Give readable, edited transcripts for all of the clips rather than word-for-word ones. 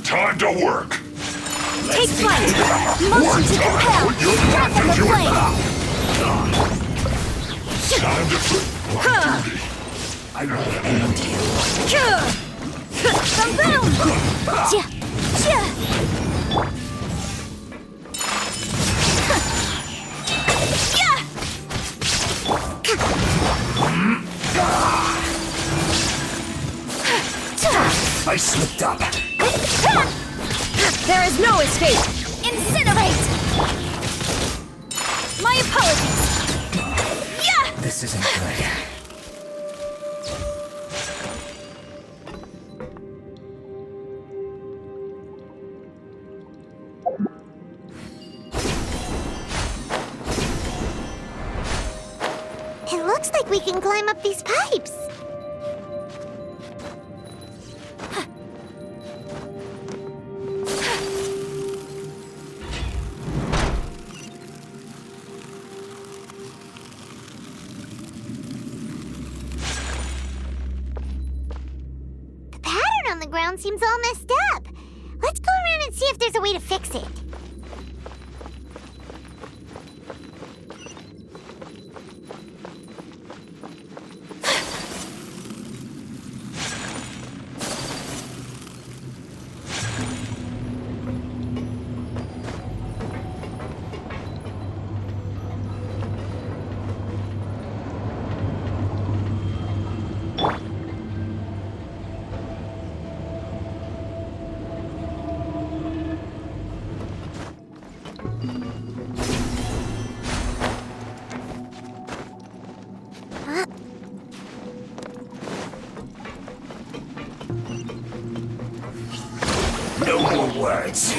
Time to work! Take flight! Motion to compel! Breath of the flame! Time to put my duty! I will end you. From boom! I slipped up. There is no escape! Incinerate! My apologies! This isn't good. It looks like we can climb up these pipes. The pattern on the ground seems all messed up. Let's go around and see if there's a way to fix it. No more words.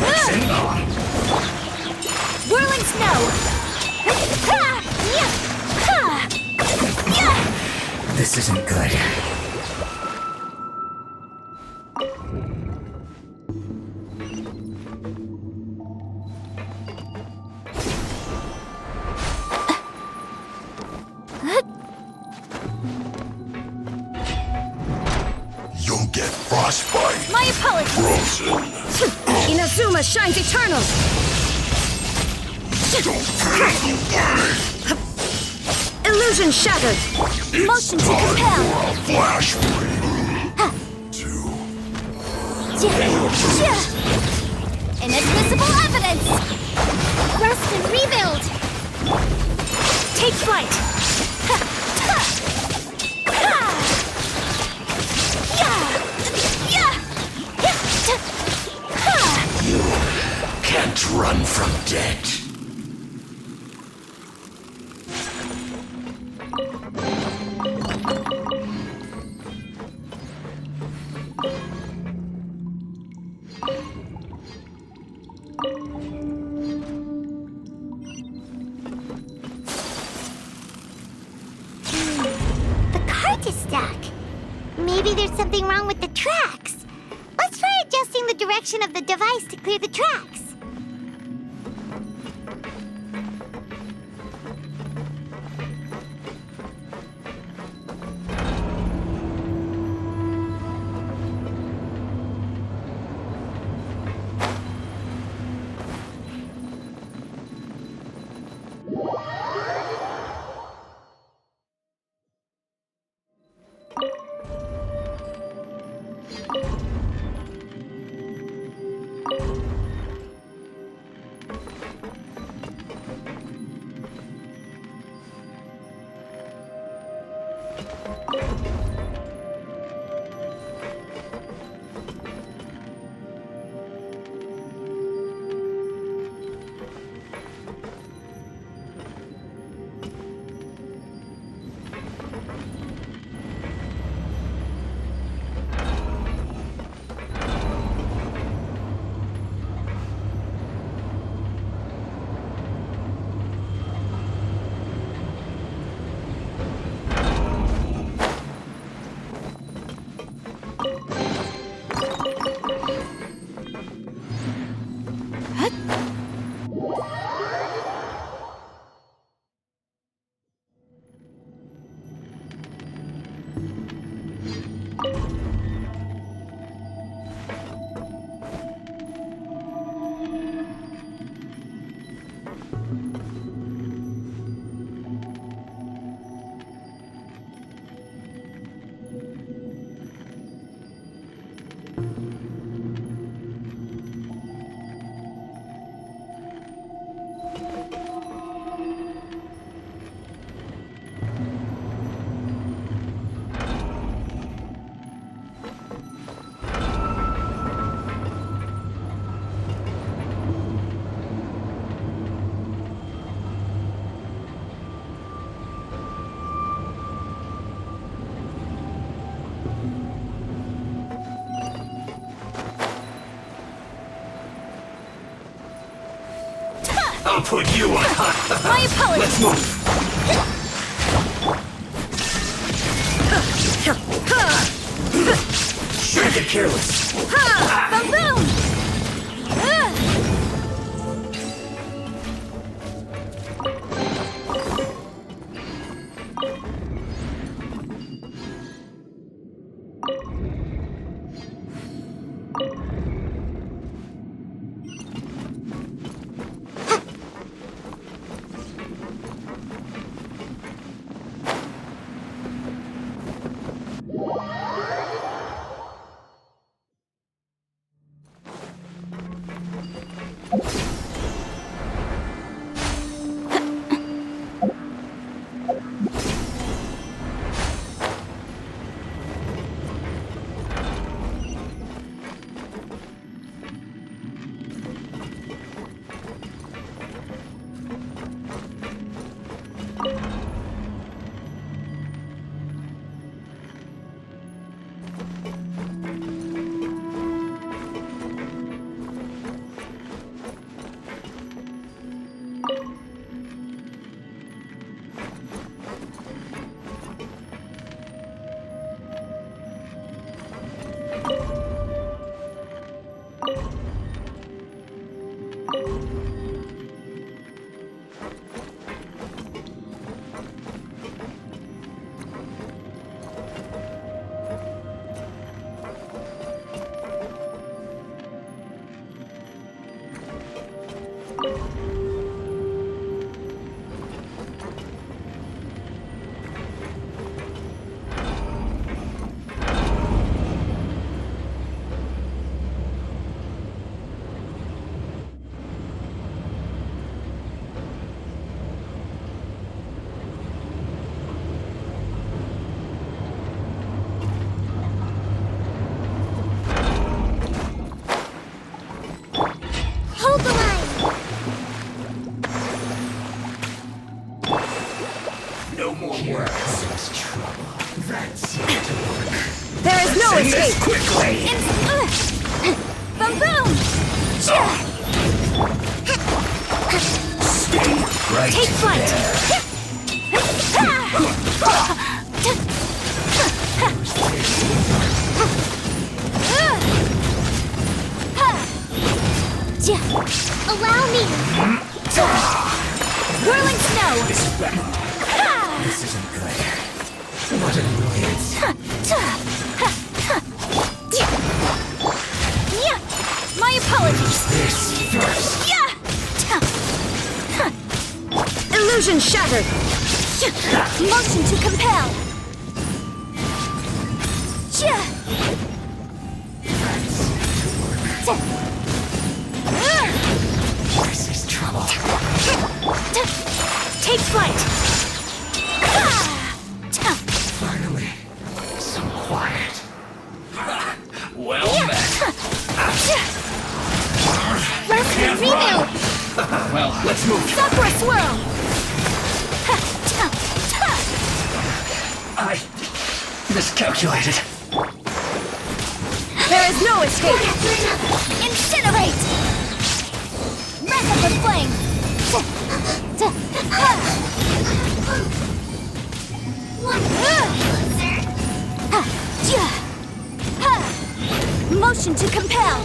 Listen on. Whirling snow! This isn't good. You'll get frostbite! My apologies! Frozen! Inazuma shines eternal! Don't feel the way! Illusion shattered! It's Motion to time compel! for a flash break! Two... Inadmissible evidence! Rust and rebuild! Take flight! You can't run from death. The cart is stuck. Maybe there's something wrong with the tracks. Let's try adjusting the direction of the device to clear the tracks. I'll put you on. My apologies. Let's move. Shouldn't get careless. Boom! Hold the line. No more words. There's trouble. That's it. There is no Say this escape. quickly. Boom! Stay right Take flight. Allow me. Whirling snow. This is bad. This isn't good. What an annoyance. My apologies. This first. Illusion shattered. Motion to compel. This is trouble. Take flight. Finally, some quiet. Well met. Rest and renew. Well, let's move. Sakura swirl. I miscalculated. There is no escape. Incinerate. Wrath of the flame. Motion to compel.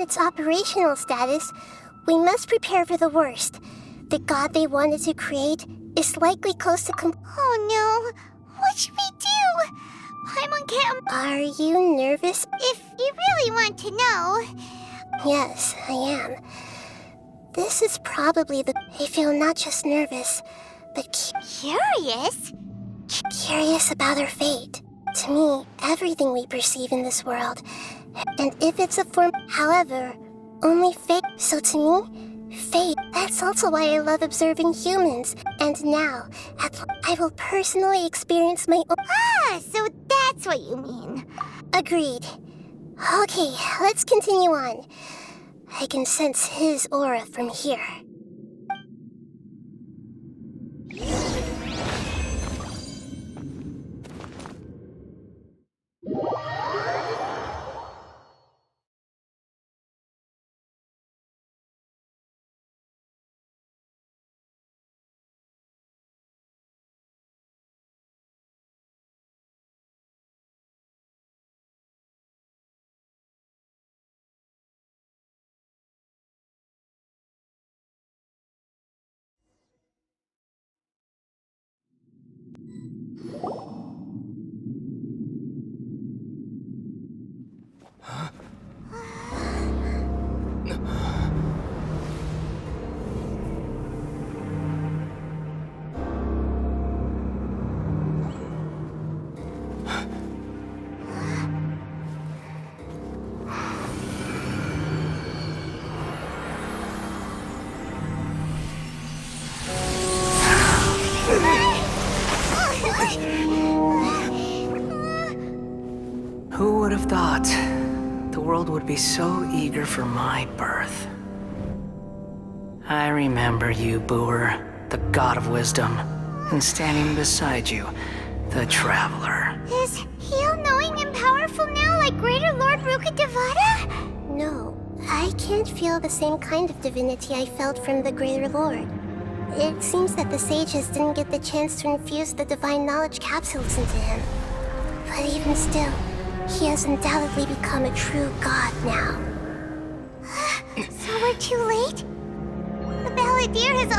at its operational status, we must prepare for the worst. The god they wanted to create is likely close to Oh no! What should we do? Paimon can't. Are you nervous? If you really want to know. Yes, I am. This is probably I feel not just nervous, but Curious? curious about our fate. To me, everything we perceive in this world, and if it's a form, however, only fate. So to me, fate, that's also why I love observing humans. And now, I will personally experience my own. Ah, so that's what you mean. Agreed. Okay, let's continue on. I can sense his aura from here. Who would have thought the world would be so eager for my birth? I remember you, Booer, the god of wisdom, and standing beside you, the traveler. Is he all-knowing and powerful now like Greater Lord Rukkhadevata? No, I can't feel the same kind of divinity I felt from the Greater Lord. It seems that the sages didn't get the chance to infuse the divine knowledge capsules into him. But even still, he has undoubtedly become a true god now. So we're too late? The Balladeer has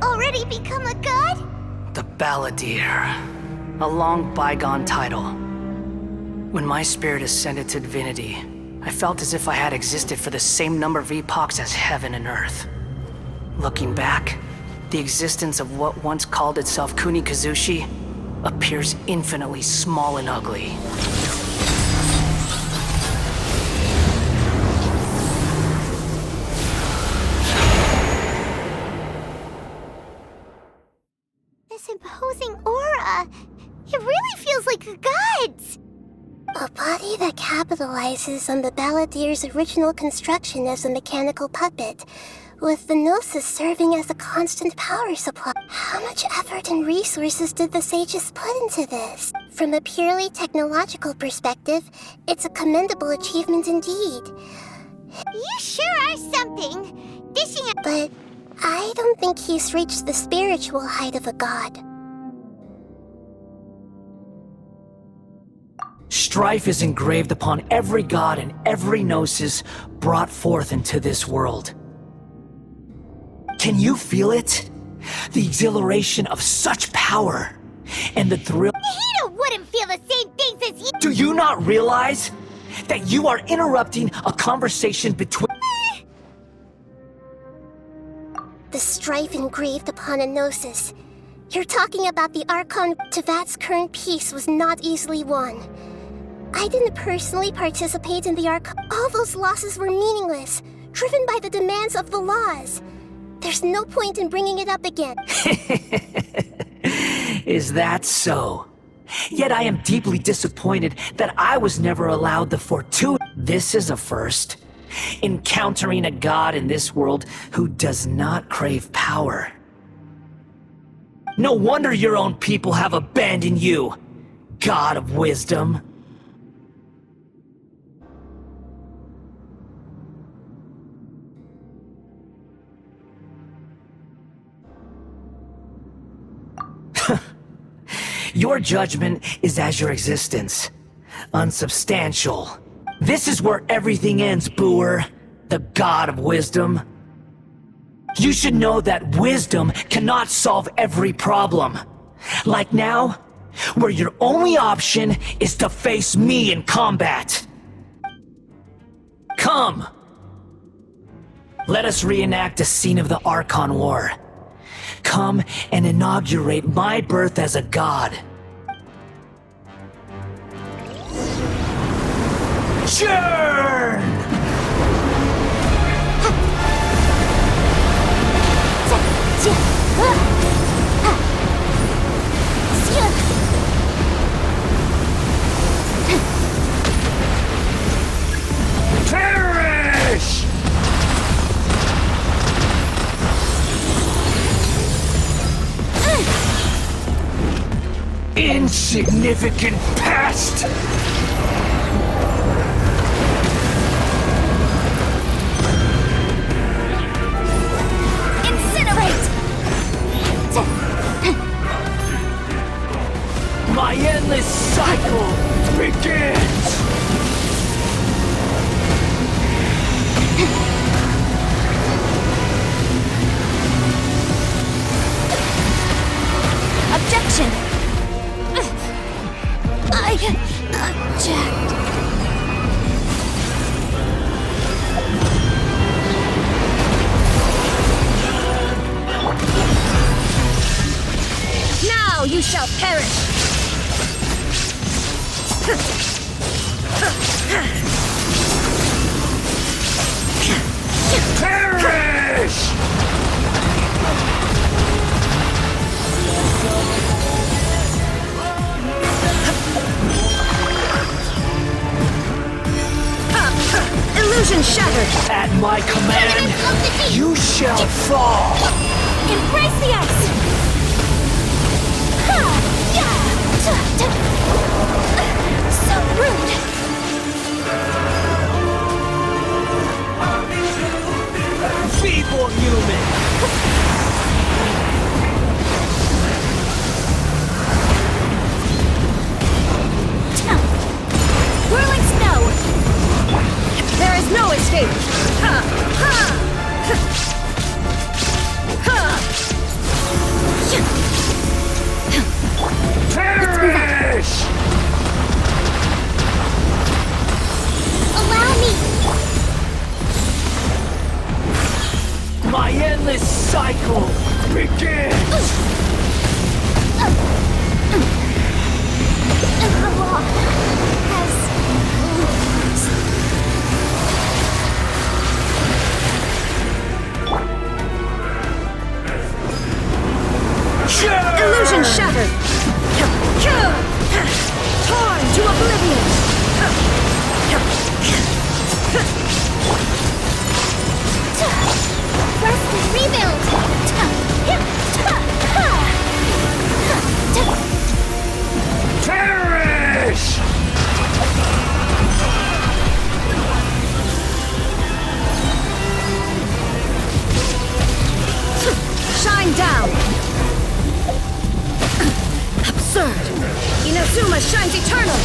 already become a god? The Balladeer. A long bygone title. When my spirit ascended to divinity, I felt as if I had existed for the same number of epochs as heaven and earth. Looking back, the existence of what once called itself Kunikazushi appears infinitely small and ugly. This imposing aura, it really feels like a god's. A body that capitalizes on the Balladeer's original construction as a mechanical puppet, with the Gnosis serving as a constant power supply. How much effort and resources did the sages put into this? From a purely technological perspective, it's a commendable achievement indeed. You sure are something. Dishing out. But I don't think he's reached the spiritual height of a god. Strife is engraved upon every god and every gnosis brought forth into this world. Can you feel it? The exhilaration of such power, and the thrill. Hito wouldn't feel the same things as you. Do you not realize that you are interrupting a conversation between... The strife engraved upon a Gnosis. You're talking about the Archon. Tevat's current peace was not easily won. I didn't personally participate in the Archon. All those losses were meaningless, driven by the demands of the laws. There's no point in bringing it up again. Is that so? Yet I am deeply disappointed that I was never allowed the fortune. This is a first. Encountering a god in this world who does not crave power. No wonder your own people have abandoned you, god of wisdom. Your judgment is as your existence, unsubstantial. This is where everything ends, Booer, the god of wisdom. You should know that wisdom cannot solve every problem. Like now, where your only option is to face me in combat. Come! Let us reenact a scene of the Archon War. Come and inaugurate my birth as a god. Churn! Perish! Insignificant pest! My endless cycle begins! Objection! I object. Now you shall perish! Perish! Illusion shattered! At my command, you shall fall! Embrace the ice! So rude! Feeble human! Whirling snow! There is no escape! Ha! Ha! Perish! Allow me. My endless cycle begins! The law has Illusion shattered! Torn to oblivion! Rest and rebuild. Perish! Shine down! Absurd! Inazuma shines eternal!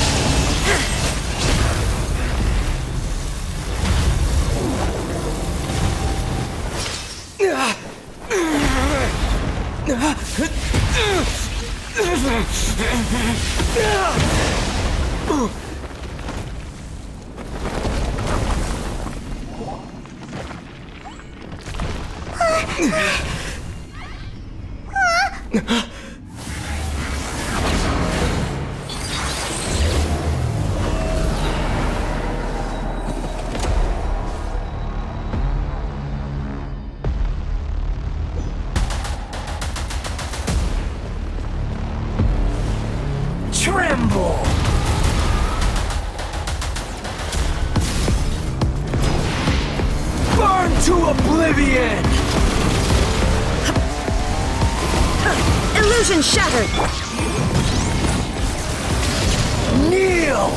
Tremble! Burn to oblivion! Illusion shattered! Kneel!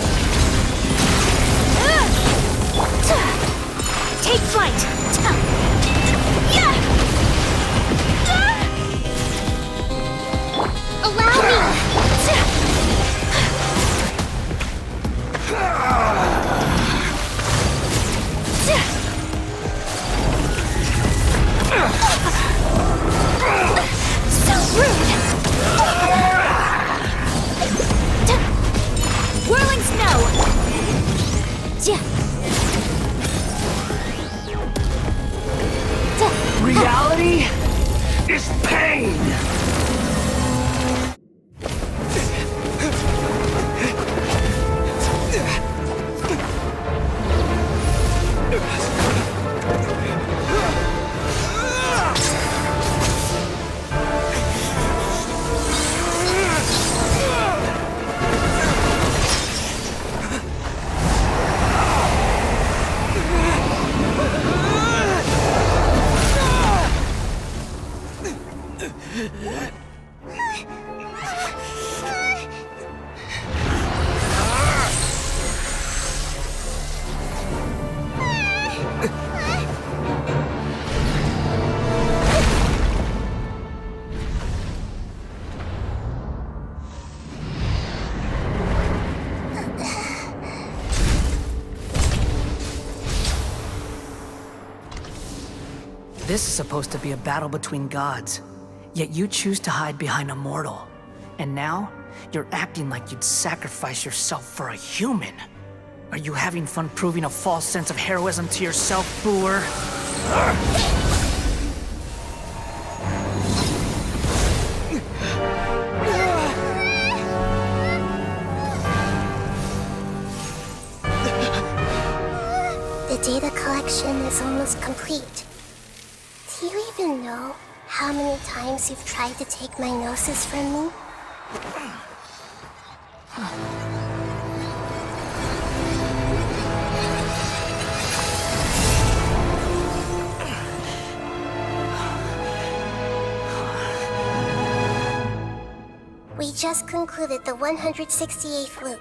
Take flight! Allow me. Reality is pain! This is supposed to be a battle between gods, yet you choose to hide behind a mortal. And now, you're acting like you'd sacrifice yourself for a human. Are you having fun proving a false sense of heroism to yourself, Booer? The data collection is almost complete. Do you even know how many times you've tried to take my gnosis from me? We just concluded the 168th loop.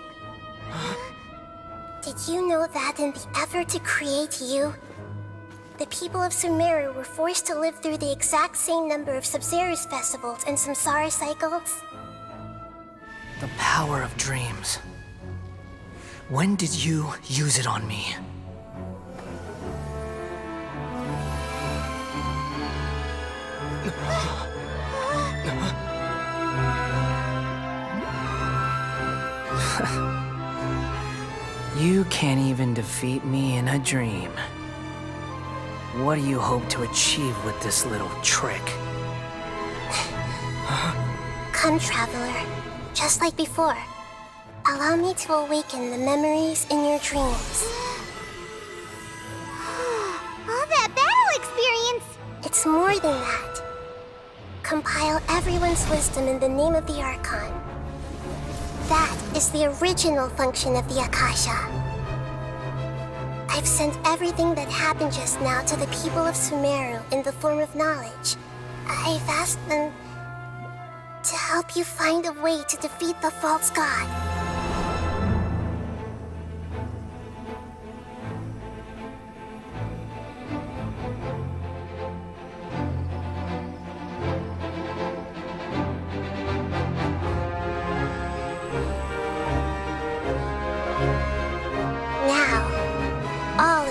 Did you know that in the effort to create you, the people of Sumeru were forced to live through the exact same number of Sub-Zerus festivals and samsara cycles? The power of dreams. When did you use it on me? You can't even defeat me in a dream. What do you hope to achieve with this little trick? Come, Traveler. Just like before. Allow me to awaken the memories in your dreams. All that battle experience! It's more than that. Compile everyone's wisdom in the name of the Archon. That is the original function of the Akasha. I've sent everything that happened just now to the people of Sumeru in the form of knowledge. I've asked them to help you find a way to defeat the false god.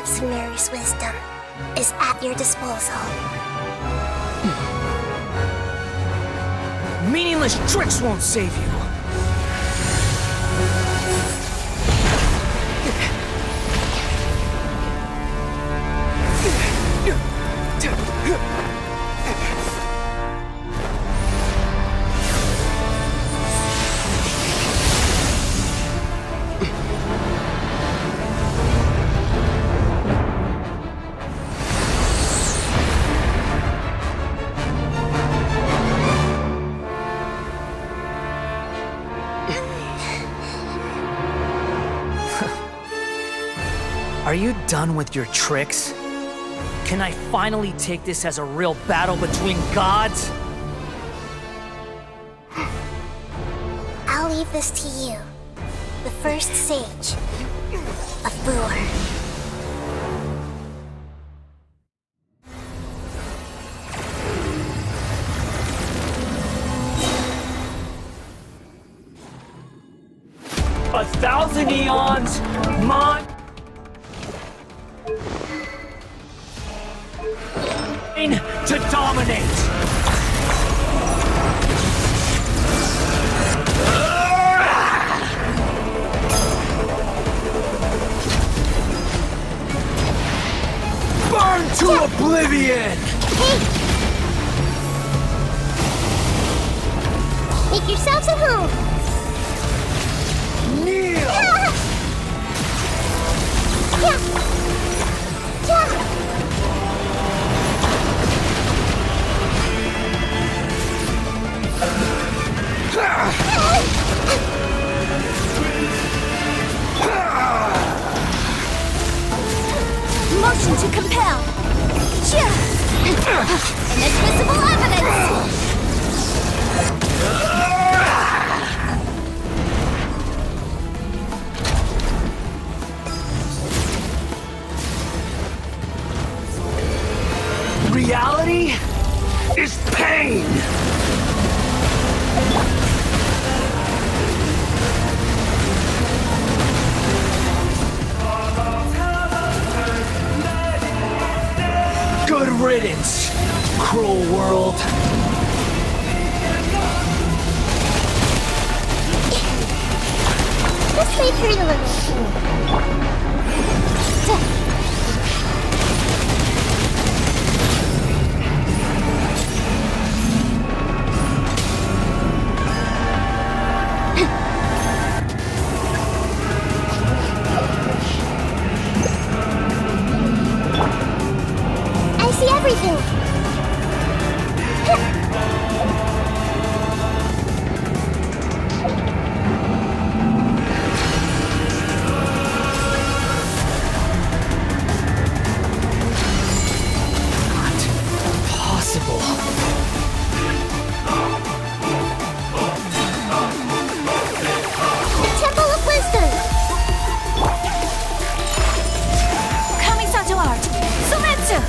Sumeru's wisdom is at your disposal. Meaningless tricks won't save you. Are you done with your tricks? Can I finally take this as a real battle between gods? I'll leave this to you, the first sage of Booer. A thousand eons, to dominate! Burn to oblivion! Hey! Make yourselves at home! Kneel! Yeah! Yeah! Motion to compel. Inadmissible evidence. Reality is pain! Good riddance, cruel world. Let's make her a little. I see everything. Possible. Temple of Wisdom. Kamisato art. Sumetsu.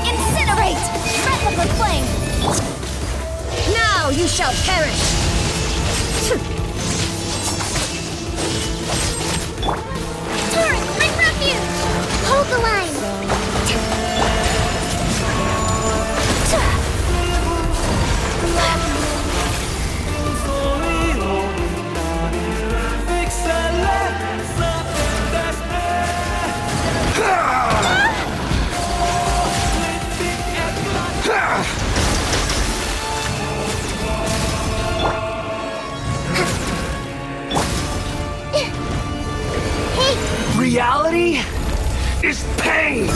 Incinerate. Replica flame. Now you shall perish. Turret, my refuge. Hold the line. Hey, Reality is pain!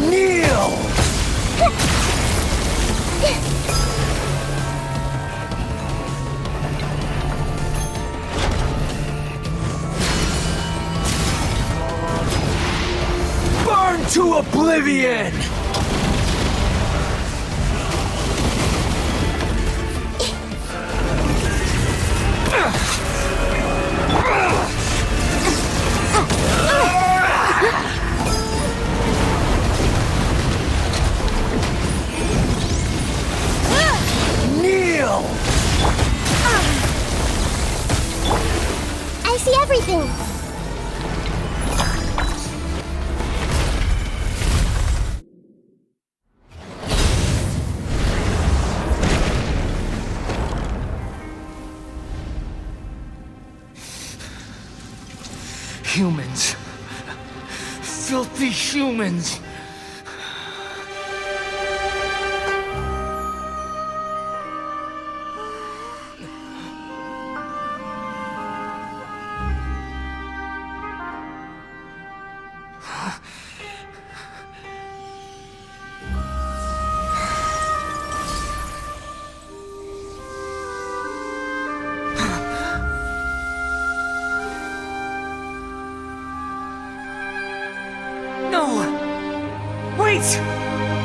Kneel! Burn to oblivion! Kneel! I see everything. Humans. Filthy humans. No! Wait!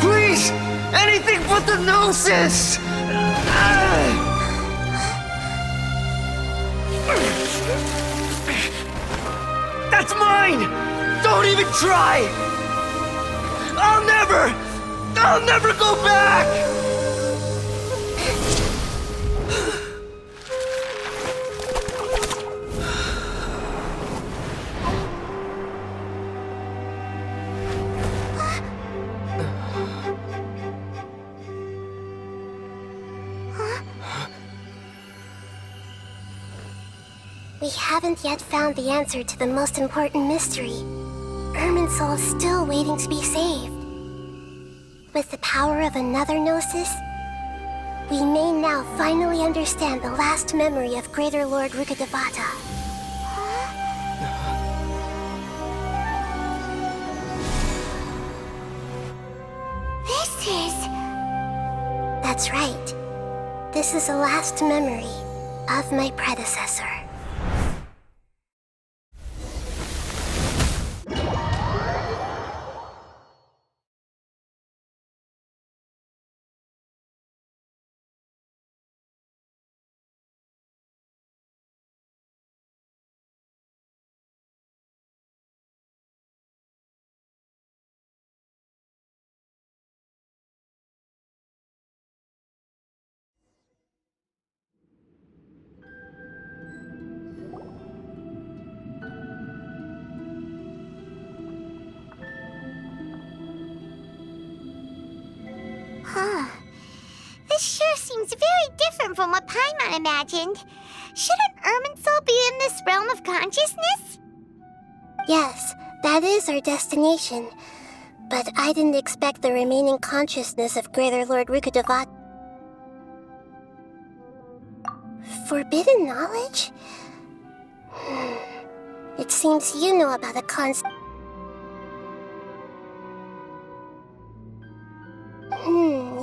Please! Anything but the Gnosis! That's mine! Don't even try! I'll never go back! We haven't yet found the answer to the most important mystery. Irminsul is still waiting to be saved. With the power of another Gnosis, we may now finally understand the last memory of Greater Lord Rukkhadevata. This is... That's right. This is the last memory of my predecessor. This sure seems very different from what Paimon imagined. Shouldn't Irminsul be in this realm of consciousness? Yes, that is our destination. But I didn't expect the remaining consciousness of Greater Lord Rukkhadevata. Forbidden knowledge? It seems you know about the concept.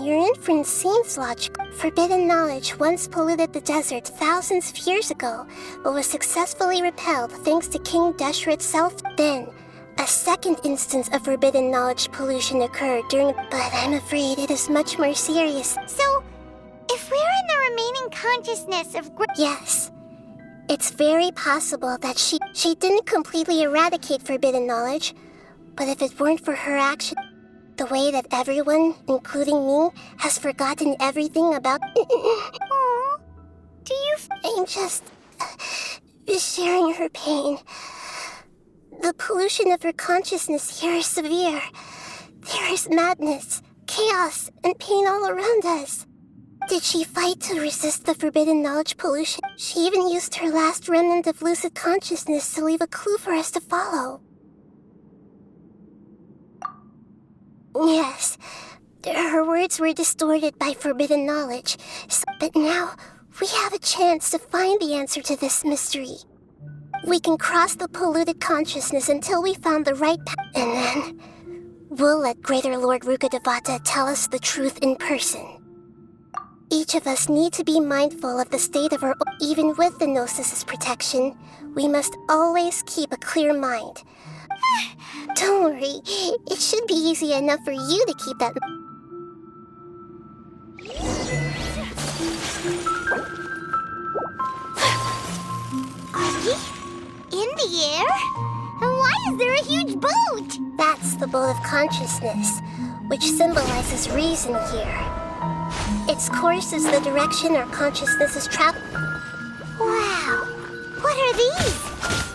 Your inference seems logical. Forbidden knowledge once polluted the desert thousands of years ago, but was successfully repelled thanks to King Deshra itself. Then, a second instance of forbidden knowledge pollution occurred during... But I'm afraid it is much more serious. So, if we're in the remaining consciousness of Yes. It's very possible that she didn't completely eradicate forbidden knowledge, but if it weren't for her action... The way that everyone, including me, has forgotten everything about... Aww. Do you... I'm just... sharing her pain. The pollution of her consciousness here is severe. There is madness, chaos, and pain all around us. Did she fight to resist the forbidden knowledge pollution? She even used her last remnant of lucid consciousness to leave a clue for us to follow. Yes, her words were distorted by forbidden knowledge, but now we have a chance to find the answer to this mystery. We can cross the polluted consciousness until we found the right path, and then we'll let Greater Lord Rukkhadevata tell us the truth in person. Each of us need to be mindful of the state of our... Even with the Gnosis' protection, we must always keep a clear mind. Don't worry, it should be easy enough for you to keep that... Are we in the air? And why is there a huge boat? That's the boat of consciousness, which symbolizes reason here. Its course is the direction our consciousness is traveling. Wow, what are these?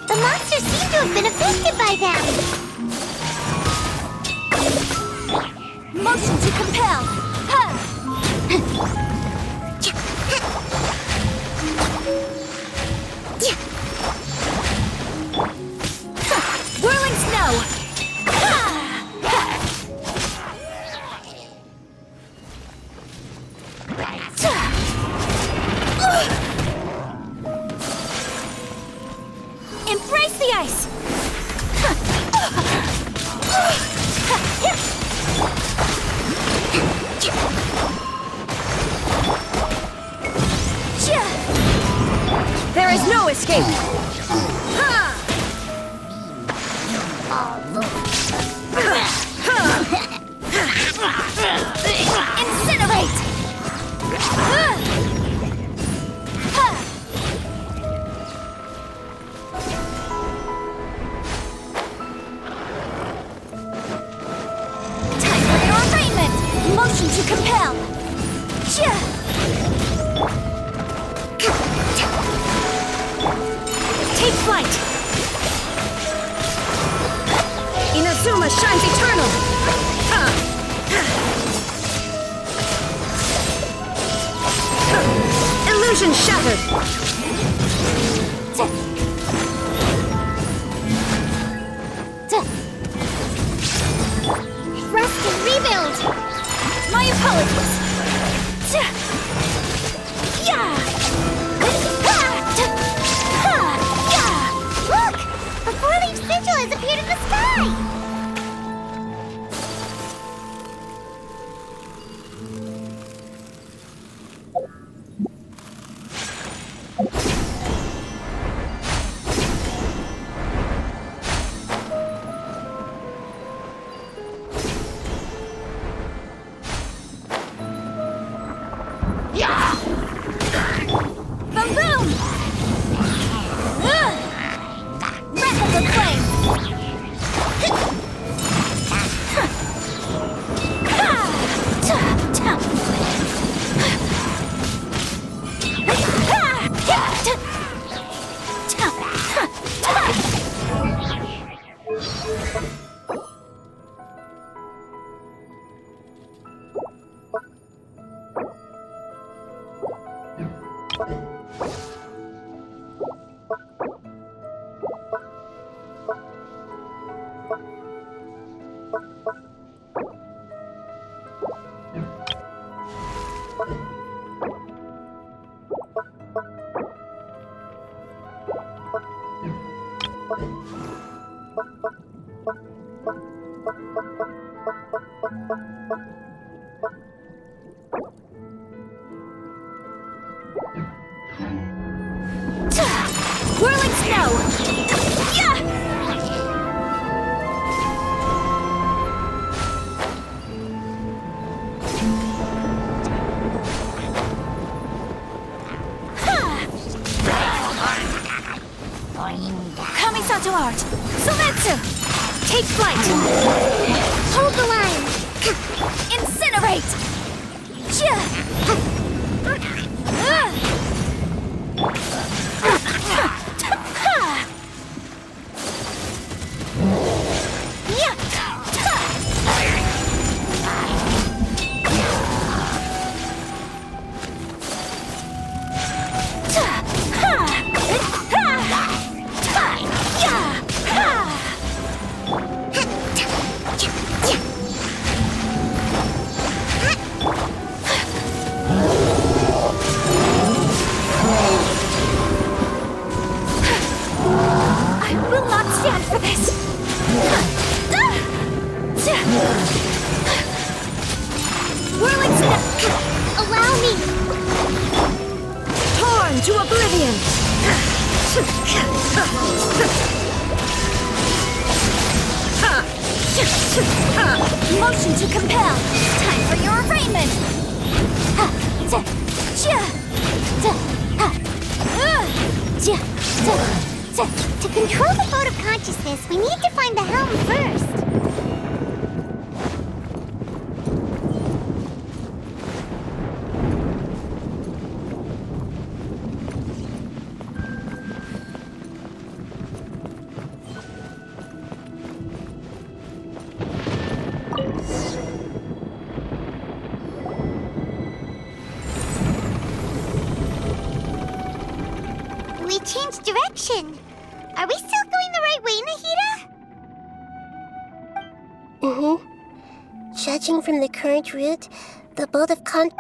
The monsters seem to have been affected by them. Motion to compel. Whirling snow. Embrace the ice. There is no escape. Incinerate. Time for your arraignment. Motion to compel. Take flight. Inazuma shines eternal. Illusion shattered. Whirling snow! Yeah! Kamisato art! Sometsu! Take flight! Hold the line. Incinerate! I will not stand for this! Whirling step! Allow me. Torn to oblivion! Motion to compel! Time for your arraignment! To control the boat of consciousness, we need to find the helm first. We changed direction. Are we still going the right way, Nahida? Mm-hmm. Judging from the current route, the boat of con...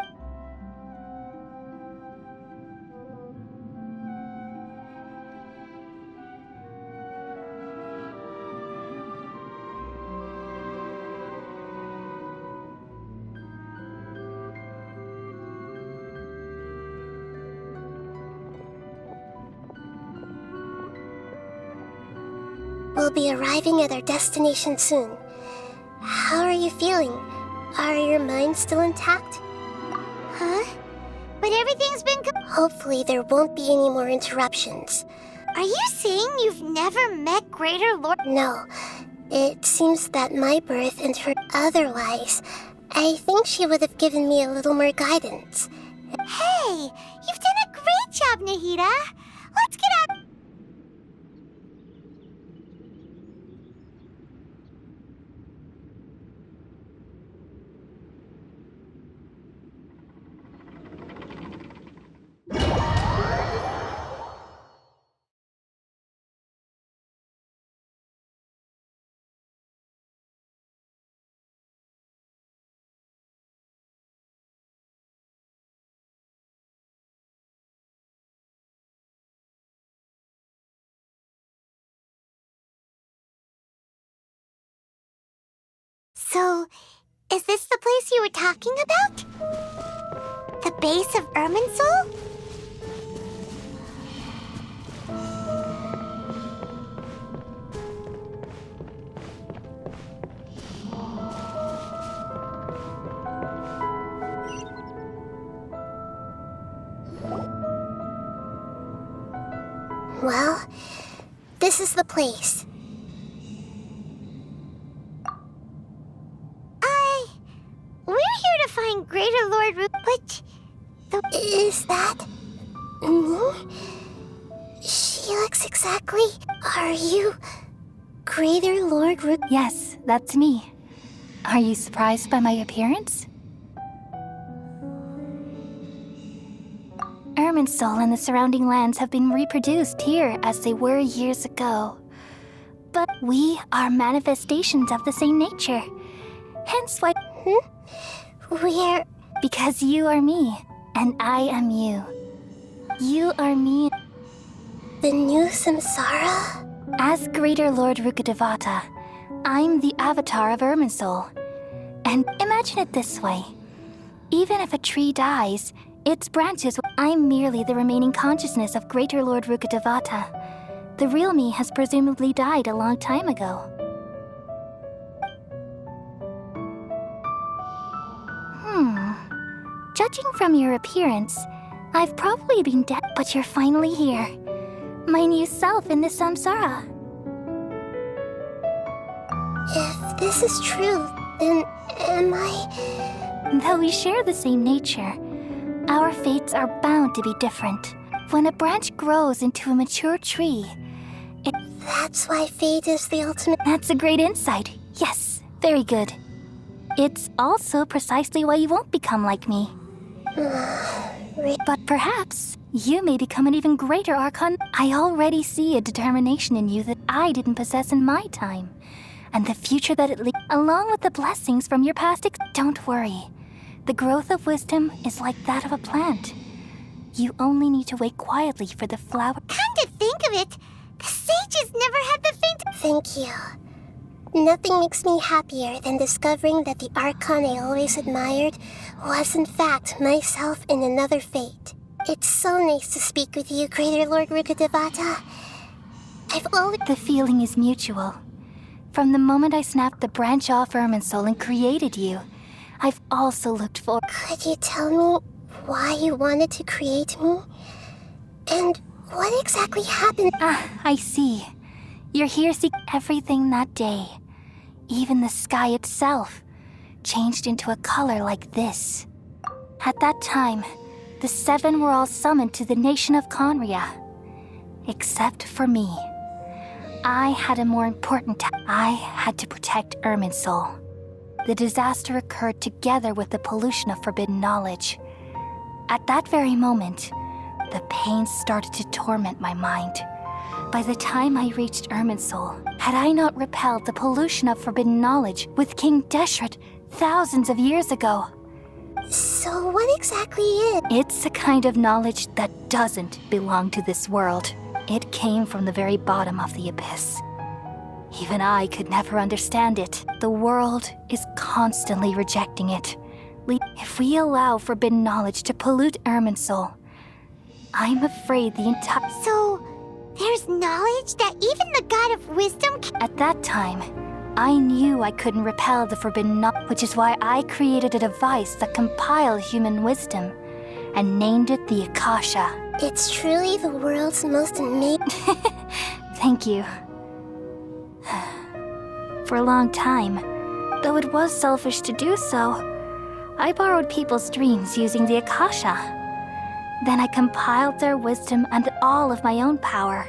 We'll be arriving at our destination soon. How are you feeling? Are your minds still intact? Huh? But everything's been Hopefully there won't be any more interruptions. Are you saying you've never met Greater Lord? No, it seems that my birth and her otherwise. I think she would have given me a little more guidance. Hey, you've done a great job, Nahida. Let's get out. So, is this the place you were talking about? The base of Irminsul? Well, this is the place. We're here to find Greater Lord but Is that... me? She looks exactly... Are you... Greater Lord Ru... Yes, that's me. Are you surprised by my appearance? Irminsul and the surrounding lands have been reproduced here as they were years ago. But we are manifestations of the same nature. Hence why... We're... Because you are me, and I am you. You are me. The new samsara? As Greater Lord Rukkhadevata, I'm the avatar of Irminsul. And imagine it this way. Even if a tree dies, its branches... I'm merely the remaining consciousness of Greater Lord Rukkhadevata. The real me has presumably died a long time ago. Judging from your appearance, I've probably been dead, but you're finally here. My new self in the samsara. If this is true, then am I... Though we share the same nature, our fates are bound to be different. When a branch grows into a mature tree, That's why fate is the ultimate... that's a great insight. Yes, very good. It's also precisely why you won't become like me. But perhaps you may become an even greater Archon. I already see a determination in you that I didn't possess in my time, and the future that it leads, along with the blessings from your past. Don't worry. The growth of wisdom is like that of a plant. You only need to wait quietly for the flower. Come to think of it, the sages never had the faint... Thank you. Nothing makes me happier than discovering that the Archon I always admired was in fact myself in another fate. It's so nice to speak with you, Greater Lord Rukkhadevata. I've always... The feeling is mutual. From the moment I snapped the branch off Irminsul and created you, I've also looked for... Could you tell me why you wanted to create me? And what exactly happened? I see. You're here seeking everything that day. Even the sky itself changed into a color like this. At that time, the seven were all summoned to the nation of Conria. Except for me. I had a more important task. I had to protect Irminsul. The disaster occurred together with the pollution of forbidden knowledge. At that very moment, the pain started to torment my mind. By the time I reached Irminsul, had I not repelled the pollution of forbidden knowledge with King Deshret thousands of years ago? So what exactly is... It's a kind of knowledge that doesn't belong to this world. It came from the very bottom of the abyss. Even I could never understand it. The world is constantly rejecting it. If we allow forbidden knowledge to pollute Irminsul, I'm afraid the entire... So, there's knowledge that even the god of wisdom can... At that time, I knew I couldn't repel the forbidden knowledge, which is why I created a device that compiled human wisdom and named it the Akasha. It's truly the world's most amazing... Thank you. For a long time, though it was selfish to do so, I borrowed people's dreams using the Akasha. Then I compiled their wisdom and all of my own power.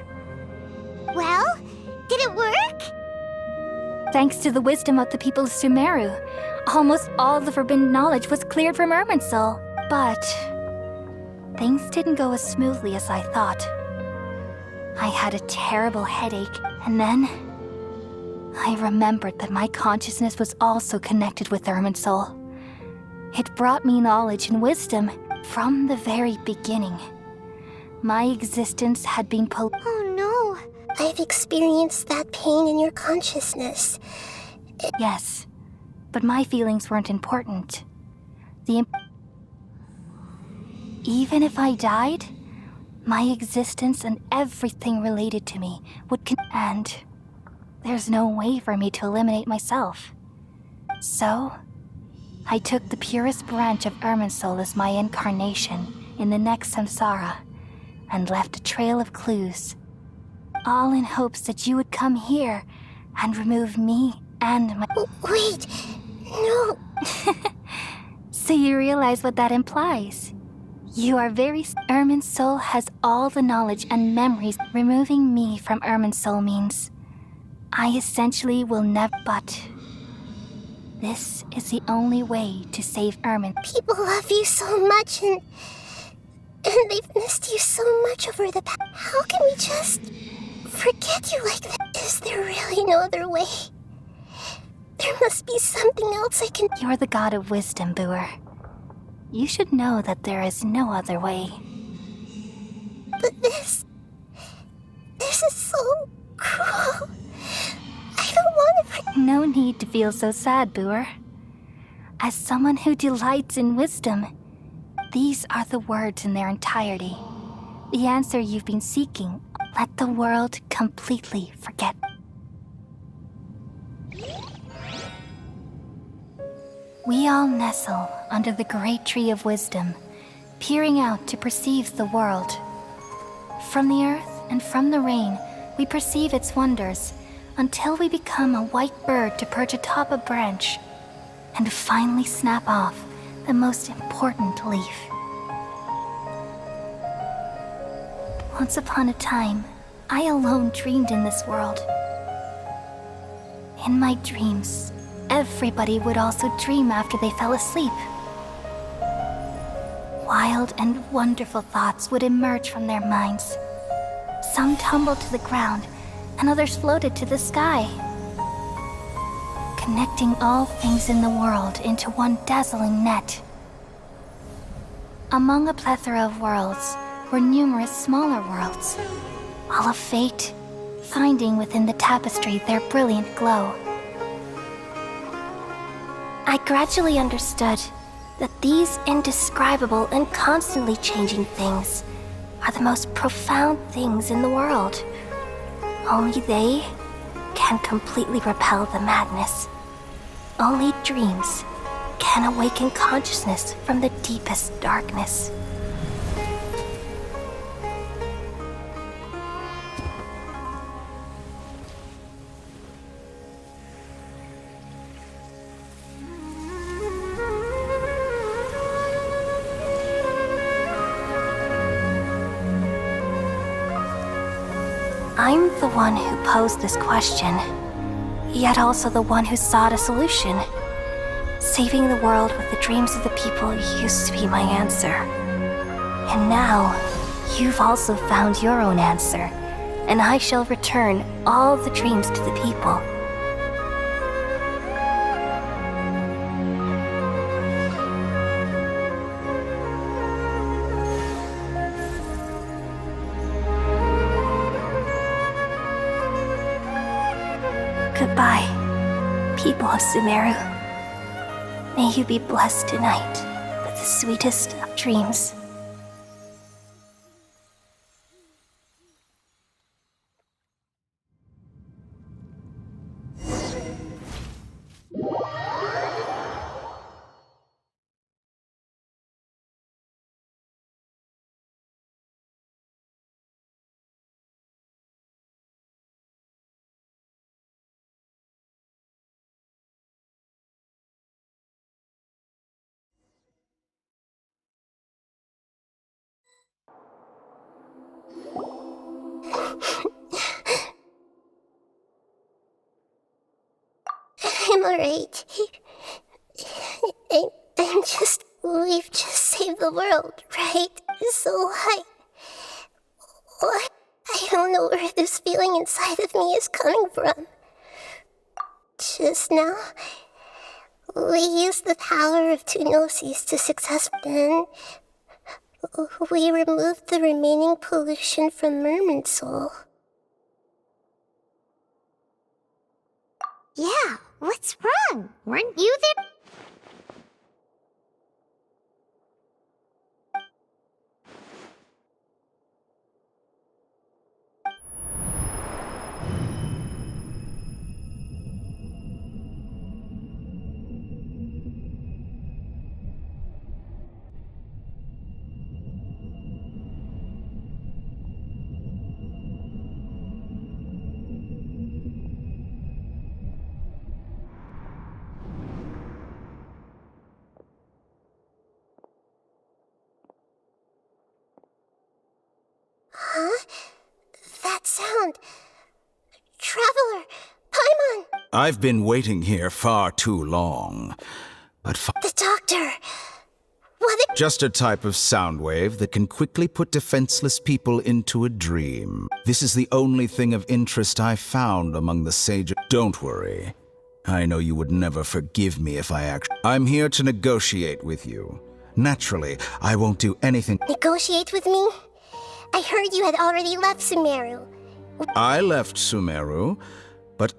Well, did it work? Thanks to the wisdom of the people of Sumeru, almost all the forbidden knowledge was cleared from Irminsul. But things didn't go as smoothly as I thought. I had a terrible headache, and then I remembered that my consciousness was also connected with Irminsul. It brought me knowledge and wisdom from the very beginning. My existence had been Oh no. I've experienced that pain in your consciousness. Yes, but my feelings weren't important. Even if I died, my existence and everything related to me would and there's no way for me to eliminate myself. So, I took the purest branch of Irminsul as my incarnation in the next samsara and left a trail of clues, all in hopes that you would come here and remove me and my... Wait, no. So you realize what that implies? You are very... Irminsul has all the knowledge and memories. Removing me from Irminsul means I essentially will never... But this is the only way to save Irmin. People love you so much and they've missed you so much over the past. How can we just forget you like that? Is there really no other way? There must be something else I can... You're the god of wisdom, Boer. You should know that there is no other way. But this is so cruel. No need to feel so sad, Boer. As someone who delights in wisdom, these are the words in their entirety. The answer you've been seeking. Let the world completely forget. We all nestle under the great tree of wisdom, peering out to perceive the world. From the earth and from the rain, we perceive its wonders, until we become a white bird to perch atop a branch, and finally snap off the most important leaf. Once upon a time, I alone dreamed in this world. In my dreams, everybody would also dream after they fell asleep. Wild and wonderful thoughts would emerge from their minds. Some tumbled to the ground, and others floated to the sky, connecting all things in the world into one dazzling net. Among a plethora of worlds were numerous smaller worlds, all of fate, finding within the tapestry their brilliant glow. I gradually understood that these indescribable and constantly changing things are the most profound things in the world. Only they can completely repel the madness. Only dreams can awaken consciousness from the deepest darkness. I'm the one who posed this question, yet also the one who sought a solution. Saving the world with the dreams of the people used to be my answer. And now, you've also found your own answer, and I shall return all the dreams to the people. Goodbye, people of Sumeru. May you be blessed tonight with the sweetest of dreams. I'm alright. I'm just... We've just saved the world, right? So I don't know where this feeling inside of me is coming from. Just now, we used the power of two gnosis to successfully... We removed the remaining pollution from Merman Soul. Yeah, what's wrong? Weren't you there? Huh? That sound. Traveler! Paimon! I've been waiting here far too long. But The doctor! What a... just a type of sound wave that can quickly put defenseless people into a dream. This is the only thing of interest I found among the sages. Don't worry. I know you would never forgive me if I act. I'm here to negotiate with you. Naturally, I won't do anything. Negotiate with me? I heard you had already left Sumeru. I left Sumeru, But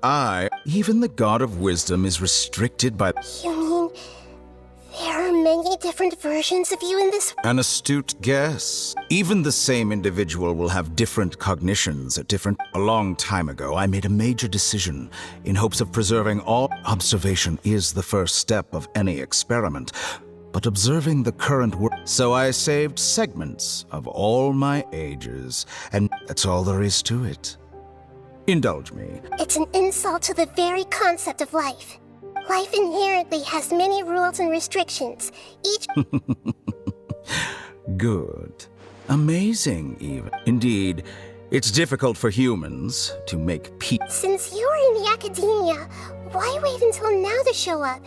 even the God of Wisdom, is restricted by You mean there are many different versions of you in this? an astute guess. Even the same individual will have different cognitions at different... A long time ago, I made a major decision in hopes of preserving all... Observation is the first step of any experiment, but observing the current world... So I saved segments of all my ages, and that's all there is to it. Indulge me. It's an insult to the very concept of life. Life inherently has many rules and restrictions, each... Good. Amazing, even. Indeed, it's difficult for humans to make peace. Since you are in the academia, why wait until now to show up?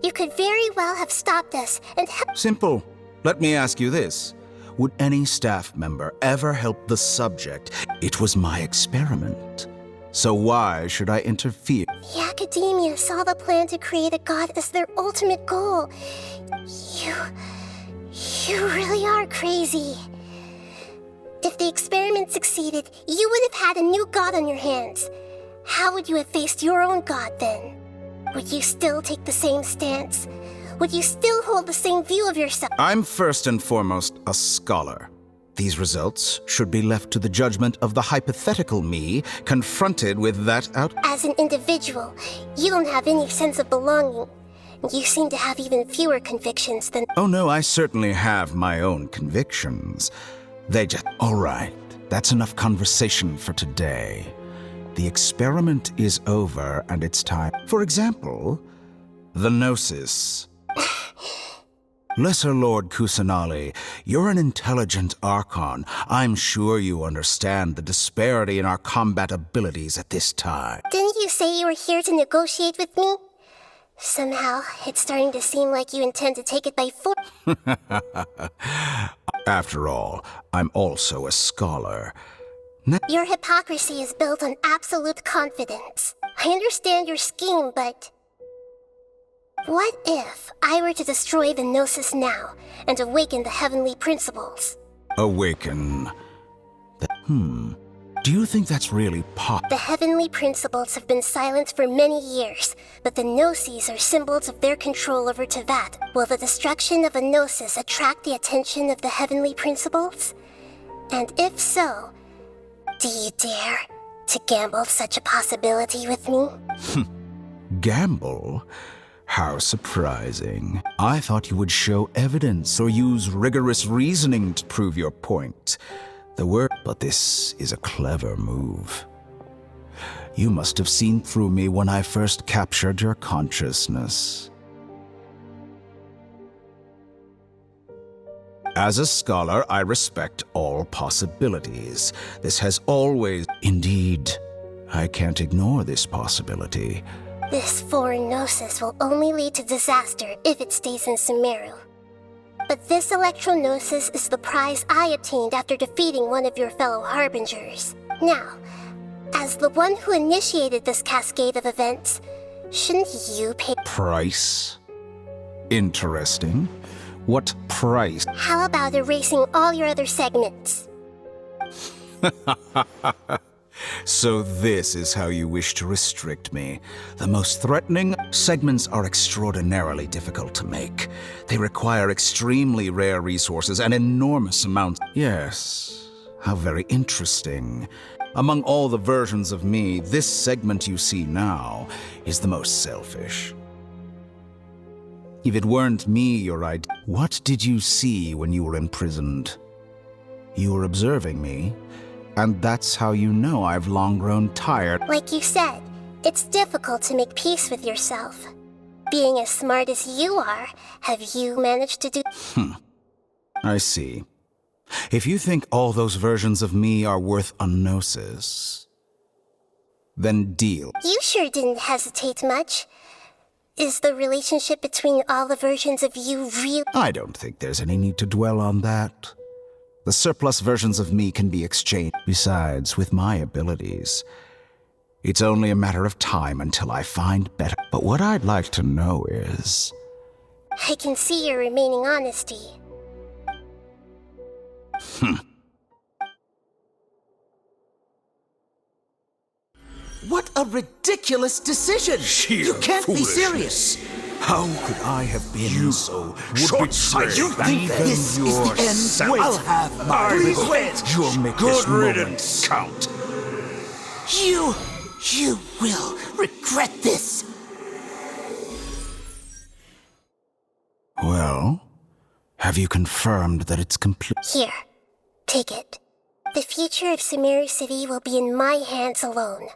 You could very well have stopped us and Simple. Let me ask you this. Would any staff member ever help the subject? It was my experiment. So why should I interfere? The academia saw the plan to create a god as their ultimate goal. You really are crazy. If the experiment succeeded, you would have had a new god on your hands. How would you have faced your own god then? Would you still take the same stance? Would you still hold the same view of yourself? I'm first and foremost a scholar. These results should be left to the judgment of the hypothetical me confronted with that out... As an individual, you don't have any sense of belonging. You seem to have even fewer convictions than... Oh no, I certainly have my own convictions. They just... All right, that's enough conversation for today. The experiment is over and it's time... For example, the Gnosis. Lesser Lord Kusanali, you're an intelligent Archon. I'm sure you understand the disparity in our combat abilities at this time. Didn't you say you were here to negotiate with me? Somehow, it's starting to seem like you intend to take it by force. After all, I'm also a scholar. Your hypocrisy is built on absolute confidence. I understand your scheme, but... What if I were to destroy the Gnosis now and awaken the heavenly principles? Awaken... Do you think that's really The heavenly principles have been silent for many years, but the Gnosis are symbols of their control over Tevat. Will the destruction of a Gnosis attract the attention of the heavenly principles? And if so, do you dare to gamble such a possibility with me? Gamble? How surprising. I thought you would show evidence or use rigorous reasoning to prove your point. But this is a clever move. You must have seen through me when I first captured your consciousness. As a scholar, I respect all possibilities. This has always... Indeed, I can't ignore this possibility. This foreign Gnosis will only lead to disaster if it stays in Sumeru. But this Electro-Gnosis is the prize I obtained after defeating one of your fellow Harbingers. Now, as the one who initiated this cascade of events, shouldn't you pay... Price? Interesting. What price? How about erasing all your other segments? So this is how you wish to restrict me. The most threatening segments are extraordinarily difficult to make. They require extremely rare resources and enormous amounts. Yes, how very interesting. Among all the versions of me, this segment you see now is the most selfish. If it weren't me, your idea... What did you see when you were imprisoned? You were observing me. And that's how you know I've long grown tired. Like you said, it's difficult to make peace with yourself. Being as smart as you are, have you managed to do... I see. If you think all those versions of me are worth a gnosis, then deal. You sure didn't hesitate much. Is the relationship between all the versions of you real? I don't think there's any need to dwell on that. The surplus versions of me can be exchanged. Besides, with my abilities, it's only a matter of time until I find better. But what I'd like to know is... I can see your remaining honesty. What a ridiculous decision! Sheer You can't be foolishness. serious! How could I have been so short-sighted? You think that this is the end? I'll have my revenge! You'll make this moment count. You will regret this! Well, have you confirmed that it's complete? Here, take it. The future of Sumeru City will be in my hands alone.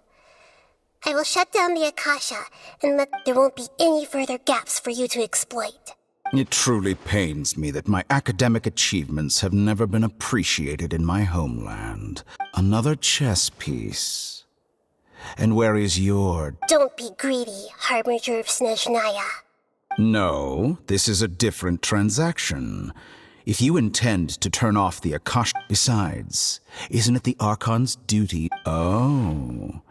I will shut down the Akasha, and there won't be any further gaps for you to exploit. It truly pains me that my academic achievements have never been appreciated in my homeland. Another chess piece. And where is your... Don't be greedy, Harbinger of Snezhnaya. No, this is a different transaction. If you intend to turn off the Akasha... Besides, isn't it the Archon's duty... Oh,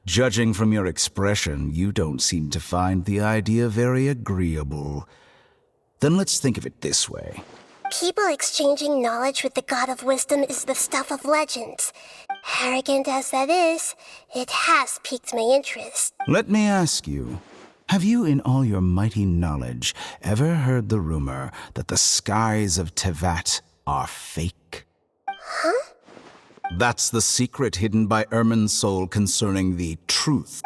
judging from your expression, you don't seem to find the idea very agreeable. Then let's think of it this way. People exchanging knowledge with the God of Wisdom is the stuff of legends. Arrogant as that is, it has piqued my interest. Let me ask you, have you in all your mighty knowledge ever heard the rumor that the skies of Tevat are fake? Huh? That's the secret hidden by Irminsul concerning the truth.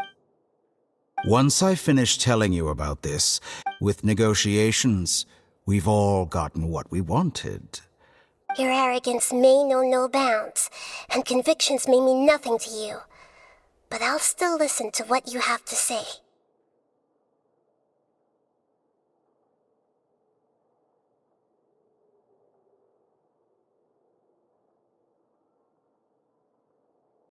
Once I finish telling you about this, with negotiations, we've all gotten what we wanted. Your arrogance may know no bounds, and convictions may mean nothing to you. But I'll still listen to what you have to say.